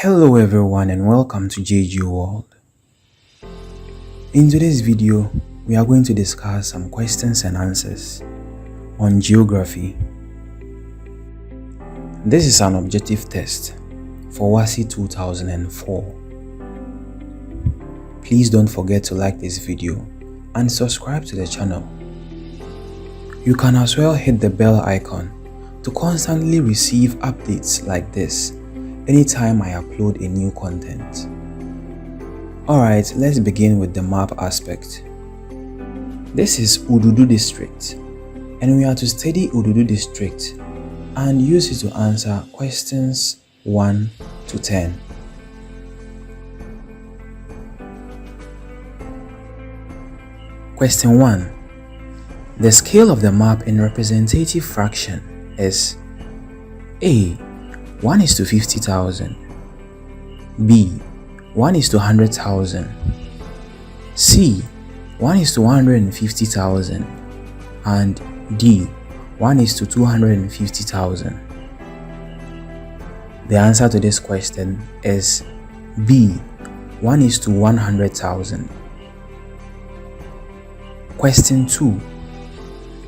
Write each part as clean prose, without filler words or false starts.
Hello everyone and welcome to JG World. In today's video, we are going to discuss some questions and answers on geography. This is an objective test for WASSCE 2004. Please don't forget to like this video and subscribe to the channel. You can as well hit the bell icon to constantly receive updates like this anytime I upload a new content. Alright, let's begin with the map aspect. This is Ududu district and we are to study Ududu district and use it to answer questions 1 to 10. Question 1. The scale of the map in representative fraction is A. 1:50,000, B. 1:100,000, C. 1:150,000, and D. 1:250,000. The answer to this question is B. 1:100,000. Question 2.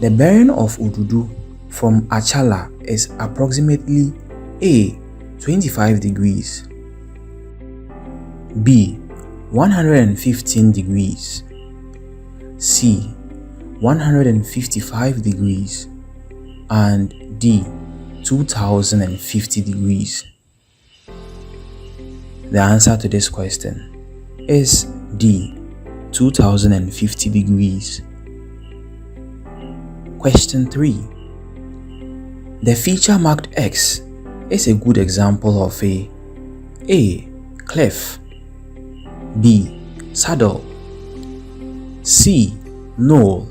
The bearing of Ududu from Achala is approximately A. 25 degrees, B. 115 degrees, C. 155 degrees, and D. 2050 degrees. The answer to this question is D. 2050 degrees. Question 3. The feature marked X is a good example of a cliff, B. saddle, C. knoll,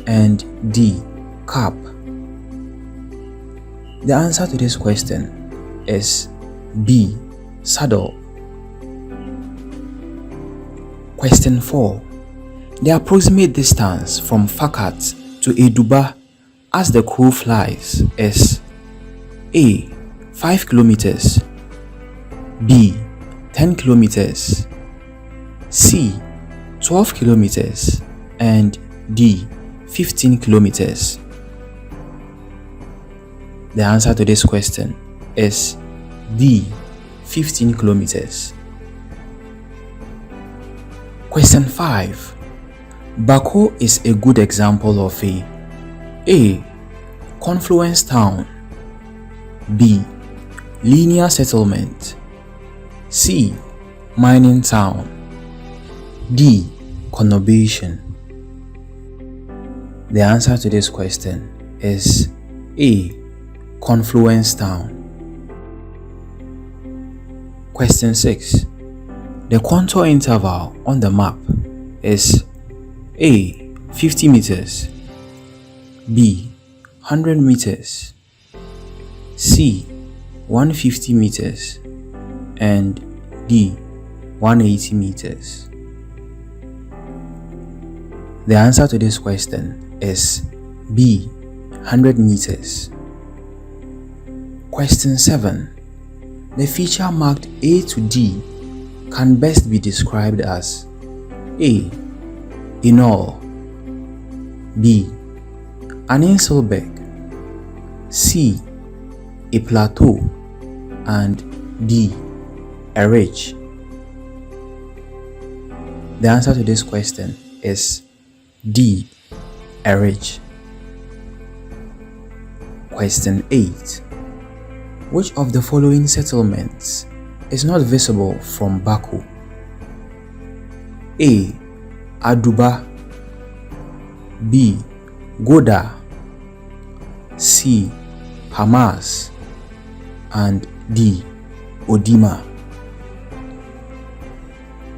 and D. cap. The answer to this question is B. saddle. Question 4. The approximate distance from Fakat to Eduba as the crow flies is A. 5 kilometers, B. 10 kilometers, C. 12 kilometers, and D. 15 kilometers. The answer to this question is D. 15 kilometers. Question 5. Bako is a good example of a confluence town, B. linear settlement, C. mining town, D. conurbation. The answer to this question is A. confluence town. Question 6. The contour interval on the map is A. 50 meters, B. 100 meters, C. 150 meters, and D. 180 meters. The answer to this question is B. 100 meters. Question 7. The feature marked A to D can best be described as A. Inol, B. an Inselberg, C. a plateau, and D. a ridge. The answer to this question is D. a ridge. Question 8. Which of the following settlements is not visible from Bako? A. Aduba, B. Goda, C. Hamas, and D. Odima.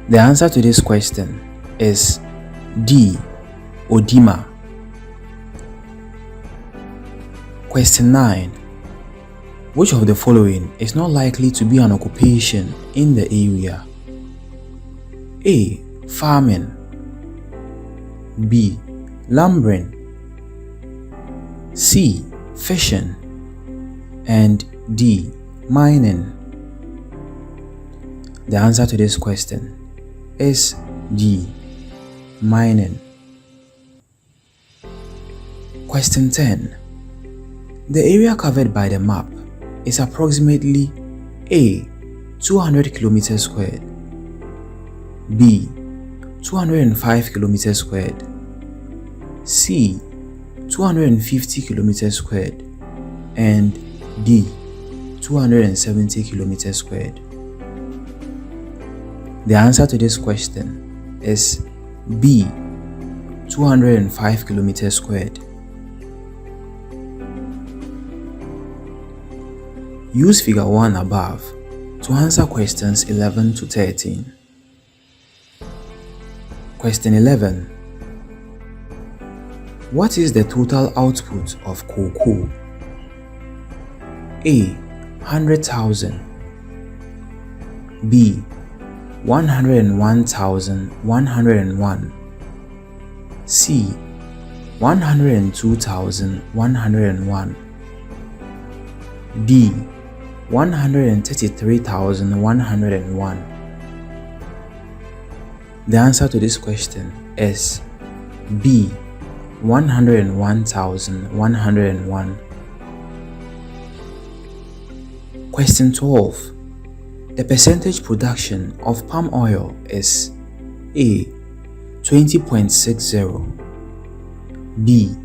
The answer to this question is D. Odima. Question 9. Which of the following is not likely to be an occupation in the area? A. Farming, B. Lumbering, C. Fishing, and D. Mining. The answer to this question is D. Mining. Question 10. The area covered by the map is approximately A. 200 km squared, B. 205 km squared, C. 250 km squared, and D. 270 km squared. The answer to this question is B. 205 km squared. Use figure 1 above to answer questions 11 to 13. Question 11. What is the total output of cocoa? A. 100,000, B. 101,101, C. 102,101, D. 133,101. The answer to this question is B. 101,101. Question 12. The percentage production of palm oil is A. 20.60, B.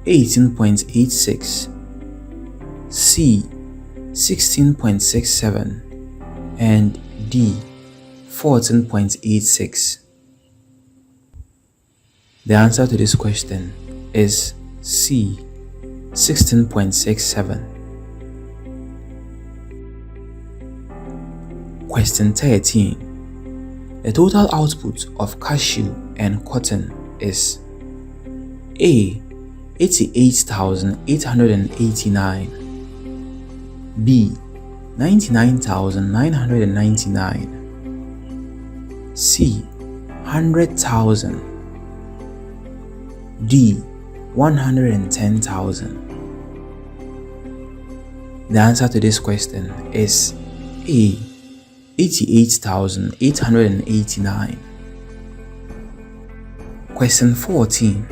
18.86, C. 16.67, and D. 14.86. The answer to this question is C. 16.67. Question 13. The total output of cashew and cotton is A. 88,889, B. 99,999, C. 100,000, D. 110,000. The answer to this question is A. 88,889. Question 14.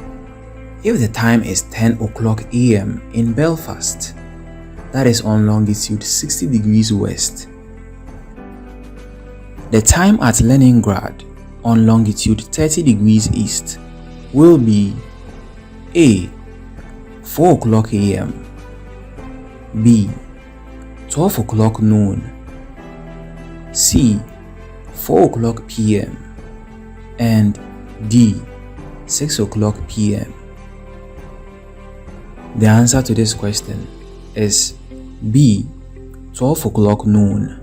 If the time is 10 o'clock a.m. in Belfast, that is on longitude 60 degrees west, the time at Leningrad on longitude 30 degrees east will be A. 4 o'clock a.m., B. 12 o'clock noon, C. 4 o'clock p.m., and D. 6 o'clock p.m. The answer to this question is B. 12 o'clock noon.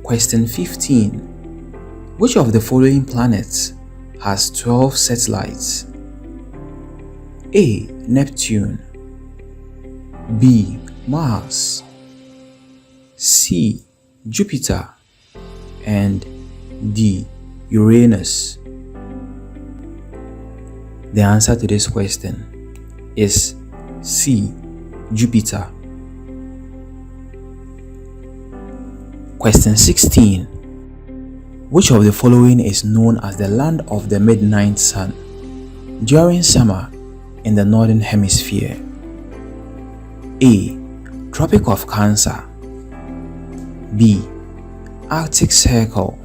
Question 15. Which of the following planets has 12 satellites? A. Neptune, B. Mars, C. Jupiter, and D. Uranus. The answer to this question is C. Jupiter. Question 16. Which of the following is known as the land of the midnight sun during summer in the northern hemisphere? A. Tropic of Cancer, B. Arctic Circle,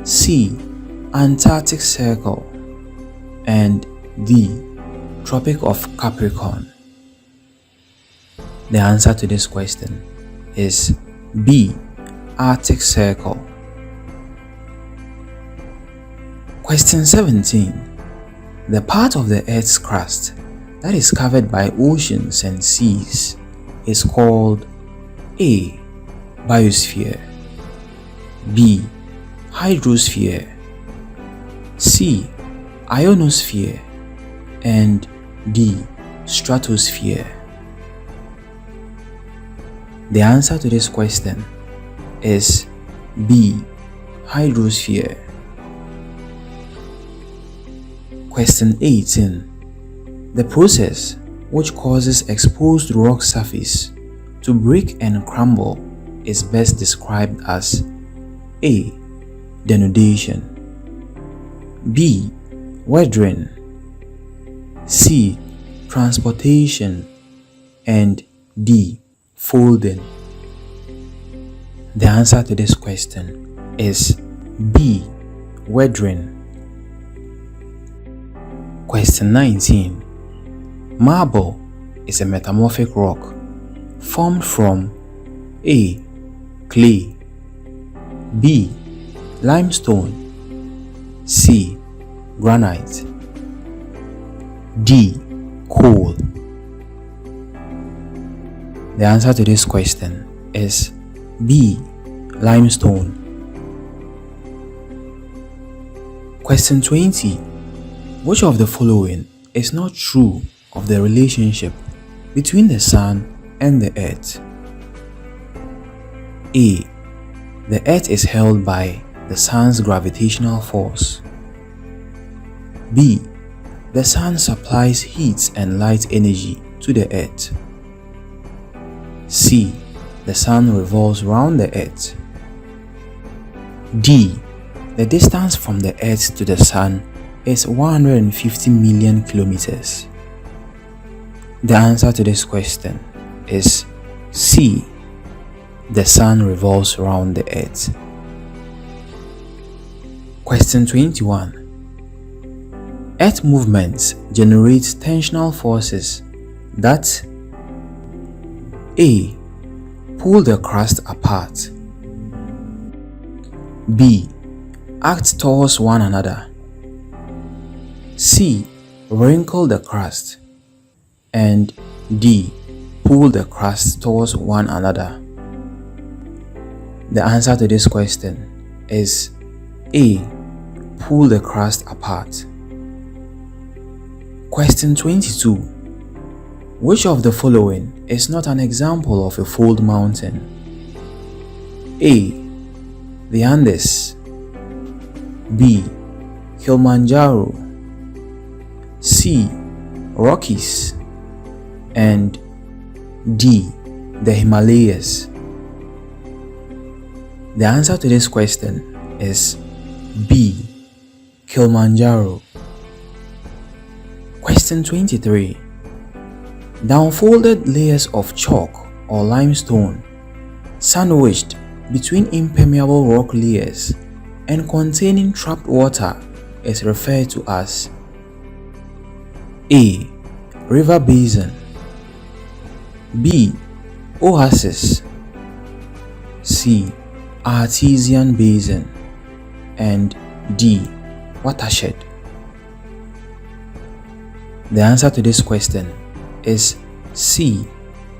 C. Antarctic Circle, and D. Tropic of Capricorn. The answer to this question is B. Arctic Circle. Question 17. The part of the Earth's crust that is covered by oceans and seas is called A. Biosphere, B. Hydrosphere, C. Ionosphere, and D. Stratosphere. The answer to this question is B. Hydrosphere. Question 18. The process which causes exposed rock surface to break and crumble is best described as A. Denudation, B. Weathering, C. Transportation, and D. Folding. The answer to this question is B. Weathering. Question 19. Marble is a metamorphic rock formed from A. Clay, B. Limestone, C. Granite, D. Coal. The answer to this question is B. Limestone. Question 20. Which of the following is not true of the relationship between the Sun and the Earth? A. The Earth is held by the Sun's gravitational force. B. The Sun supplies heat and light energy to the Earth. C. The Sun revolves round the Earth. D. The distance from the Earth to the Sun is 150 million kilometers. The answer to this question is C. The Sun revolves round the Earth. Question 21. Earth movements generate tensional forces that A. Pull the crust apart, B. Act towards one another, C. Wrinkle the crust, and D. Pull the crust towards one another. The answer to this question is A. Pull the crust apart. Question 22. Which of the following is not an example of a fold mountain? A. The Andes, B. Kilimanjaro, C. Rockies, and D. The Himalayas. The answer to this question is B. Kilimanjaro. Question 23. The unfolded layers of chalk or limestone sandwiched between impermeable rock layers and containing trapped water is referred to as A. River basin, B. Oasis, C. Artesian basin, and D. Watershed. The answer to this question is C.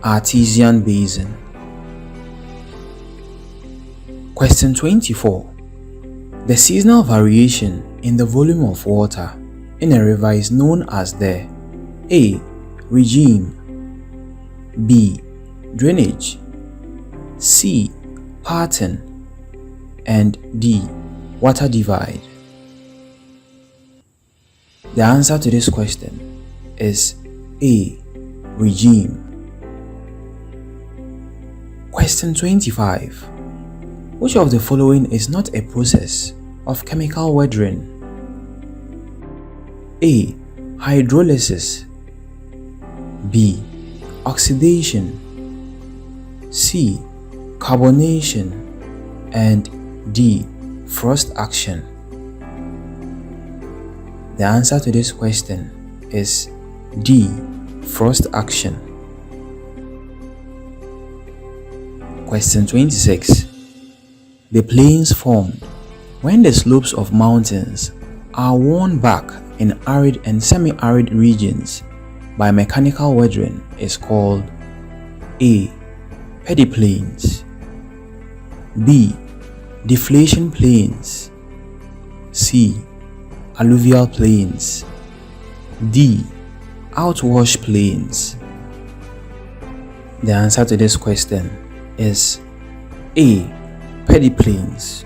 Artesian basin. Question 24. The seasonal variation in the volume of water in a river is known as the A. Regime, B. Drainage, C. Pattern, and D. Water divide. The answer to this question is A. Regime. Question 25. Which of the following is not a process of chemical weathering? A. Hydrolysis, B. Oxidation, C. Carbonation, and D. Frost action. The answer to this question is D. Frost action. Question 26. The plains formed when the slopes of mountains are worn back in arid and semi-arid regions by mechanical weathering is called A. Pediplains, B. Deflation plains, C. Alluvial plains, D. Outwash plains. The answer to this question is A. Pediplains.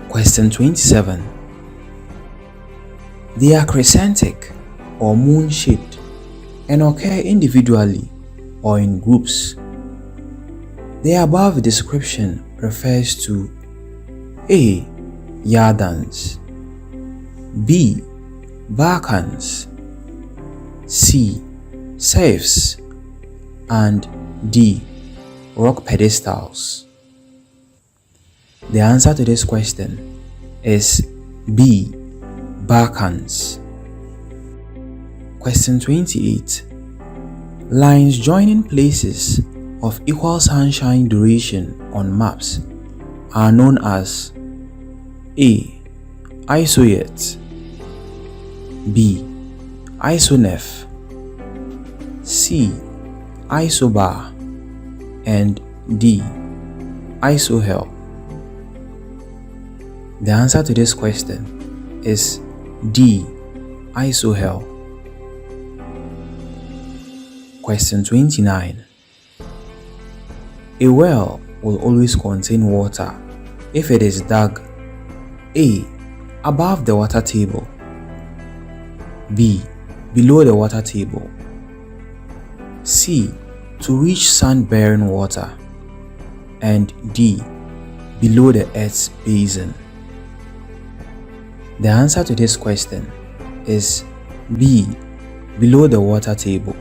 Question 27. They are crescentic or moon-shaped and occur individually or in groups. The above description refers to A. Yardans, B. Balcons, C. Safes, and D. Rock pedestals. The answer to this question is B. Balcons. Question 28. Lines joining places of equal sunshine duration on maps are known as A. Isoyet, B. Isonef, C. Isobar, and D. Isohel. The answer to this question is D. Isohel. Question 29. A well will always contain water if it is dug A. Above the water table, B. Below the water table, C. To reach sand-bearing water, and D. Below the Earth's basin. The answer to this question is B. Below the water table.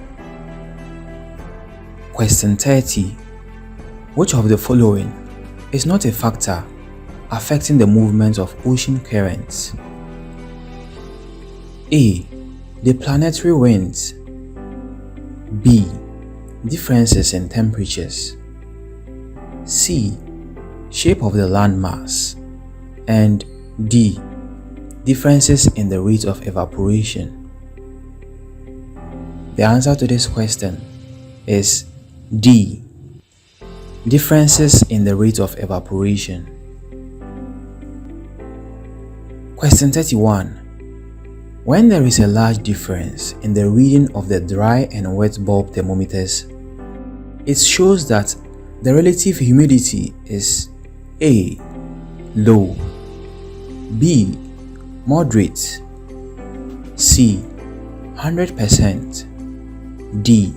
Question 30. Which of the following is not a factor affecting the movement of ocean currents? A. The planetary winds, B. Differences in temperatures, C. Shape of the landmass, and D. Differences in the rate of evaporation. The answer to this question is D. Differences in the rate of evaporation. Question 31. When there is a large difference in the reading of the dry and wet bulb thermometers, it shows that the relative humidity is A. Low, B. Moderate, C. 100%, D.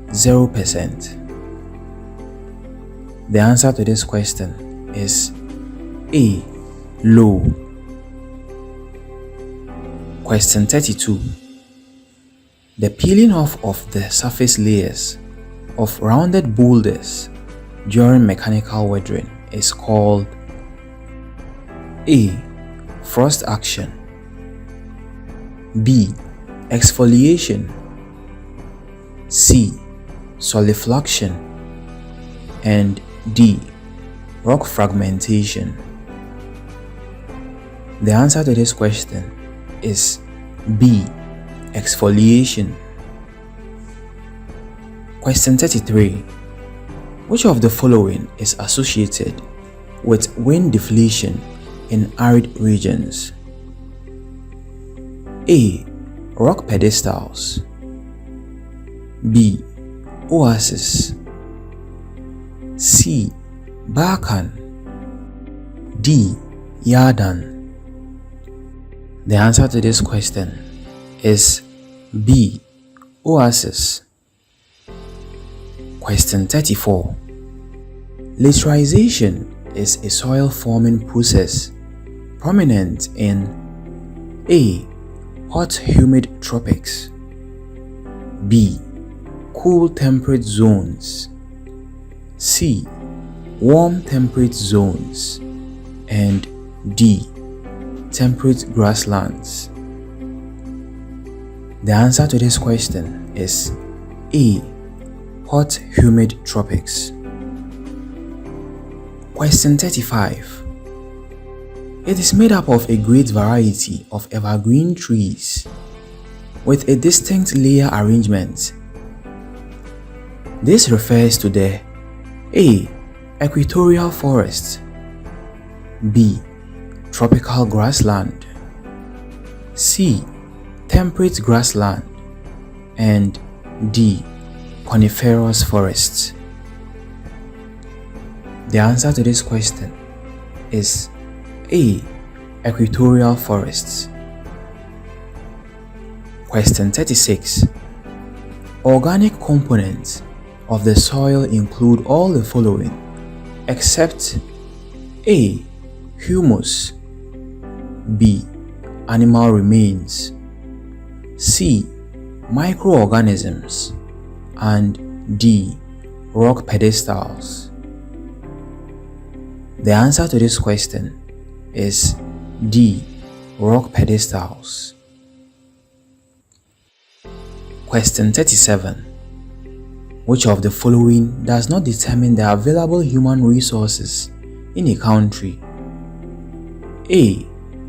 0%. The answer to this question is A. Low. Question 32. The peeling off of the surface layers of rounded boulders during mechanical weathering is called A. Frost action, B. Exfoliation, C. Solifluction, and D. Rock fragmentation. The answer to this question is B. Exfoliation. Question 33. Which of the following is associated with wind deflation in arid regions? A. Rock pedestals, B. Oases, C. Balkan, D. Yardan. The answer to this question is B. Oasis. Question 34. Littorization is a soil forming process prominent in A. Hot humid tropics, B. Cool temperate zones, C. Warm temperate zones, and D. Temperate grasslands. The answer to this question is A. Hot humid tropics. Question 35. It is made up of a great variety of evergreen trees with a distinct layer arrangement. This refers to the A. Equatorial forest, B. Tropical grassland, C. Temperate grassland, and D. Coniferous forests. The answer to this question is A. Equatorial forests. Question 36. Organic components of the soil include all the following, except A. Humus, B. Animal remains, C. Microorganisms, and D. Rock pedestals? The answer to this question is D. Rock pedestals. Question 37. Which of the following does not determine the available human resources in a country? A.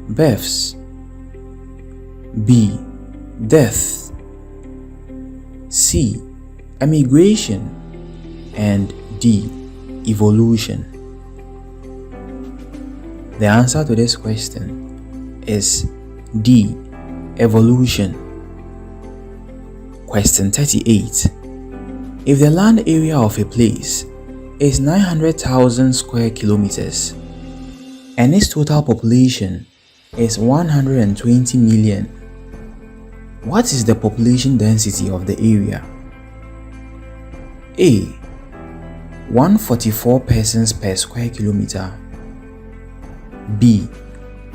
Births, B. Death, C. Emigration, and D. Evolution? The answer to this question is D. Evolution. Question 38. If the land area of a place is 900,000 square kilometers and its total population is 120 million, what is the population density of the area? A. 144 persons per square kilometer, B.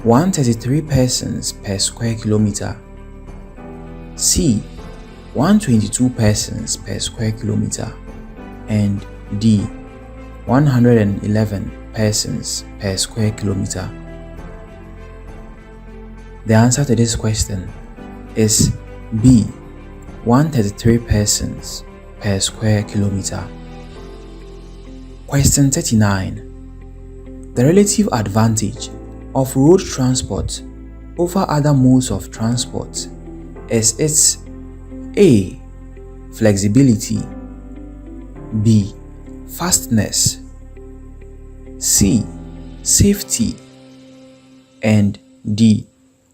133 persons per square kilometer, C. 122 persons per square kilometer, and D. 111 persons per square kilometer? The answer to this question is B. 133 persons per square kilometer. Question 39. The relative advantage of road transport over other modes of transport is its A. Flexibility, B. Fastness, C. Safety, and D.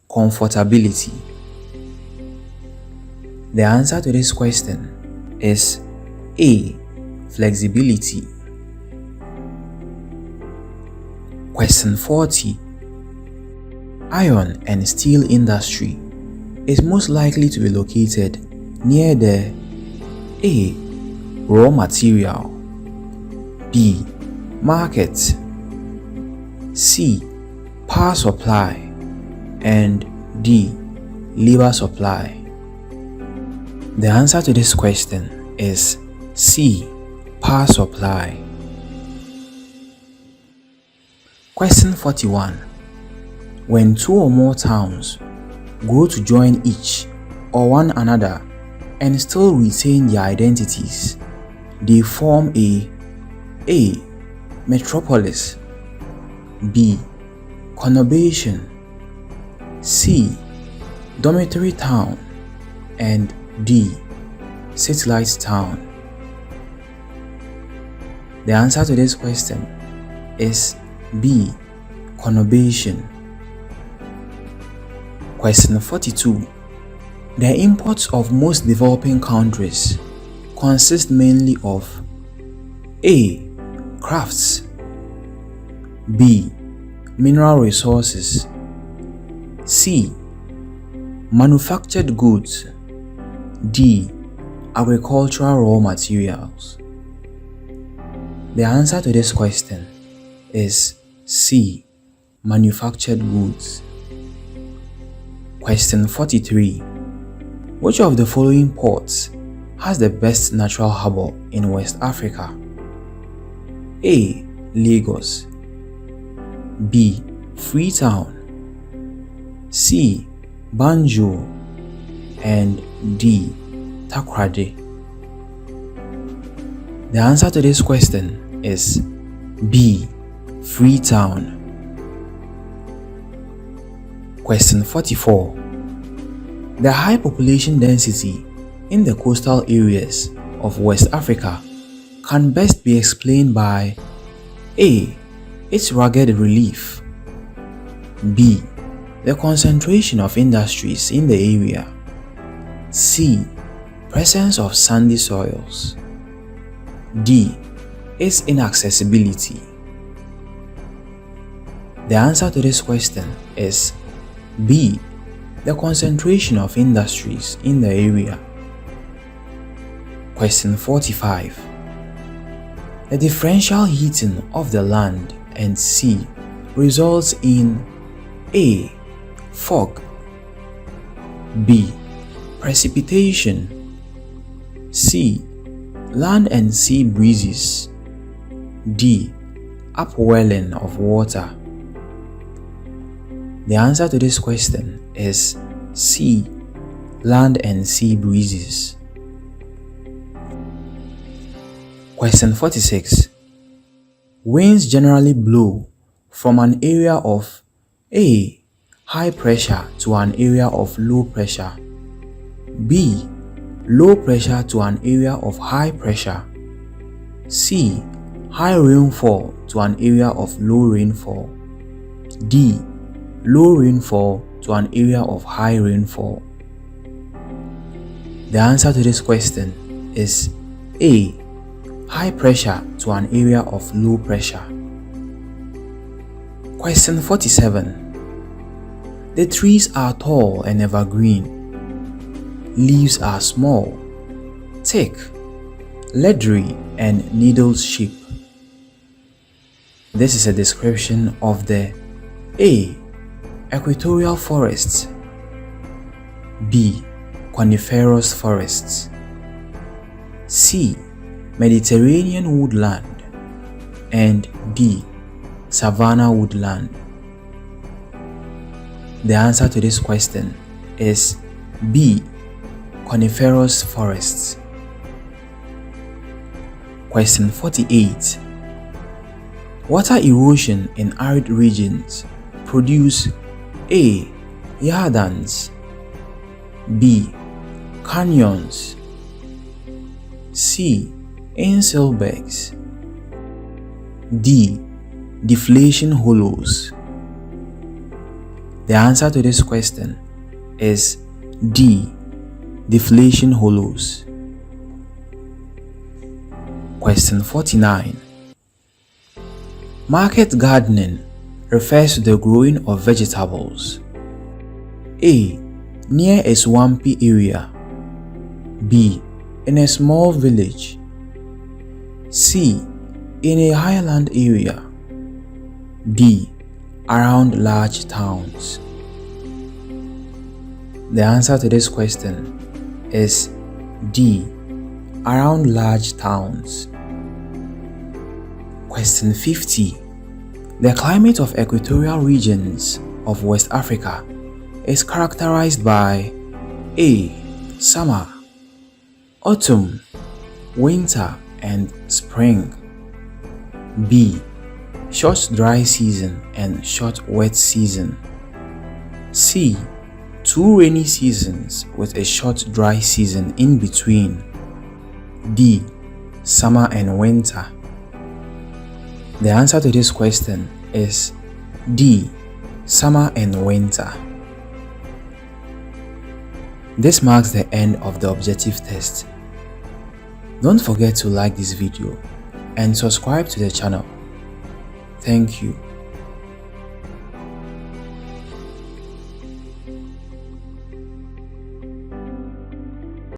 Comfortability? The answer to this question is A. Flexibility. Question 40. Iron and steel industry is most likely to be located near the A. Raw material, B. Market, C. Power supply, and D. Labor supply? The answer to this question is C. Power supply. Question 41. When two or more towns go to join each or one another and still retain their identities, they form a metropolis, B. conurbation, C. dormitory town, and D. satellite town? The answer to this question is B. conurbation. Question 42. The imports of most developing countries consist mainly of A. crafts, B. mineral resources, C. manufactured goods, D. agricultural raw materials? The answer to this question is C. manufactured goods. Question 43. Which of the following ports has the best natural harbor in West Africa? A. Lagos, B. Freetown, C. Banjul, and D. Takoradi? The answer to this question is B. Freetown. Question 44. The high population density in the coastal areas of West Africa can best be explained by A. its rugged relief, B. the concentration of industries in the area, C. presence of sandy soils, D. its inaccessibility? The answer to this question is B. the concentration of industries in the area. Question 45. The differential heating of the land and sea results in A. Fog, B. Precipitation, C. Land and sea breezes, D. Upwelling of water. The answer to this question is C. Land and sea breezes. Question 46. Winds generally blow from an area of A. High pressure to an area of low pressure, B. Low pressure to an area of high pressure, C. High rainfall to an area of low rainfall, D. Low rainfall to an area of high rainfall. The answer to this question is A. High pressure to an area of low pressure. Question 47. The trees are tall and evergreen. Leaves are small, thick, leathery, and needle-shaped. This is a description of the A. Equatorial forests, B. Coniferous forests, C. Mediterranean woodland, and D. Savanna woodland. The answer to this question is B. Coniferous forests. Question 48. Water erosion in arid regions produce A. Yardans, B. Canyons, C. Inselbergs, D. Deflation hollows. The answer to this question is D. Deflation hollows. Question 49. Market gardening refers to the growing of vegetables A. Near a swampy area, B. In a small village, C. In a highland area, D. Around large towns. The answer to this question is D. Around large towns. Question 50. The climate of equatorial regions of West Africa is characterized by A. Summer, autumn, winter, and spring, B. Short dry season and short wet season, C. 2 rainy seasons with a short dry season in between, D. Summer and winter. The answer to this question is D. Summer and winter. This marks the end of the objective test. Don't forget to like this video and subscribe to the channel. Thank you.